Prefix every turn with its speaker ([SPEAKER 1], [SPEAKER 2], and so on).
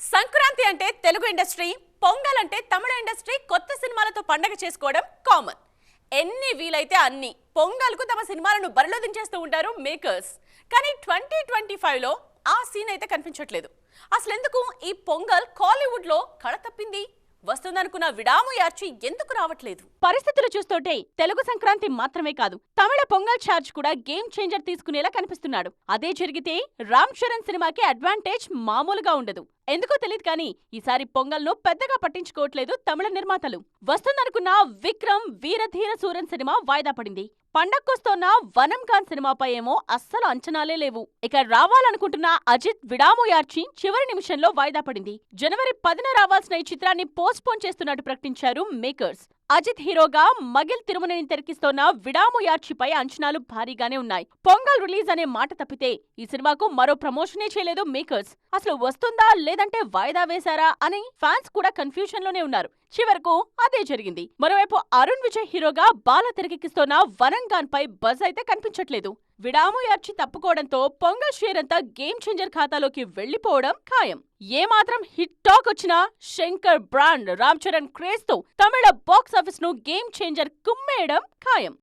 [SPEAKER 1] సంక్రాంతి అంటే తెలుగు ఇండస్ట్రీ, పొంగల్ అంటే తమిళ ఇండస్ట్రీ కొత్త సినిమాలతో పండగ చేసుకోవడం కామన్. ఎన్ని వీలైతే అన్ని పొంగల్కు తమ సినిమాలను బరిలో దించేస్తూ ఉంటారు మేకర్స్. కానీ 2025లో ఆ సీన్ అయితే కనిపించట్లేదు. అసలు ఎందుకు ఈ పొంగల్ కాలీవుడ్ లో కళ తప్పింది? వస్తుందనుకున్న విడాము యార్చి ఎందుకు రావట్లేదు? పరిస్థితులు చూస్తుంటే తెలుగు సంక్రాంతి మాత్రమే కాదు, తమిళ పొంగల్ ఛార్జ్ కూడా గేమ్ చేంజర్ తీసుకునేలా కనిపిస్తున్నాడు. అదే జరిగితే రామ్ చరణ్ సినిమాకి అడ్వాంటేజ్ మామూలుగా ఉండదు. ఎందుకో తెలియదు కానీ ఈసారి పొంగల్ను పెద్దగా పట్టించుకోవట్లేదు తమిళ నిర్మాతలు. వస్తుందనుకున్న విక్రమ్ వీరధీర సూరన్ సినిమా వాయిదా పడింది. పండక్కొస్తోన్న వనం ఖాన్ సినిమాపై ఏమో అస్సలు అంచనాలే లేవు. ఇక రావాలనుకుంటున్న అజిత్ విడాము యార్చి చివరి నిమిషంలో వాయిదా పడింది. జనవరి 10న రావాల్సిన ఈ చిత్రాన్ని పోస్ట్పోన్ చేస్తున్నట్టు ప్రకటించారు మేకర్స్. అజిత్ హీరోగా మగిల్ తిరుమలని తెరకిస్తోన్న విడాము యార్చిపై అంచనాలు భారీగానే ఉన్నాయి. పొంగల్ రిలీజ్ అనే మాట తప్పితే ఈ సినిమాకు మరో ప్రమోషనే చేయలేదు మేకర్స్. అసలు వస్తుందా లేదంటే వాయిదా వేశారా అని ఫ్యాన్స్ కూడా కన్ఫ్యూజన్ లోనే ఉన్నారు. చివరకు అదే జరిగింది. మరోవైపు అరుణ్ విజయ్ హీరోగా బాల తెరకెక్కిస్తోన్న వనంగాన్ పై బజ్ అయితే కనిపించట్లేదు. విడాము యార్చి తప్పుకోవడంతో పొంగల్ షేర్ అంతా గేమ్ చేంజర్ ఖాతాలోకి వెళ్లిపోవడం ఖాయం. ఏమాత్రం హిట్ టాక్ వచ్చినా శంకర్ బ్రాండ్ రామ్ చరణ్ క్రేజ్ తో తమిళ బాక్స్ ఆఫీస్ ను గేమ్ చేంజర్ కుమ్మేయడం ఖాయం.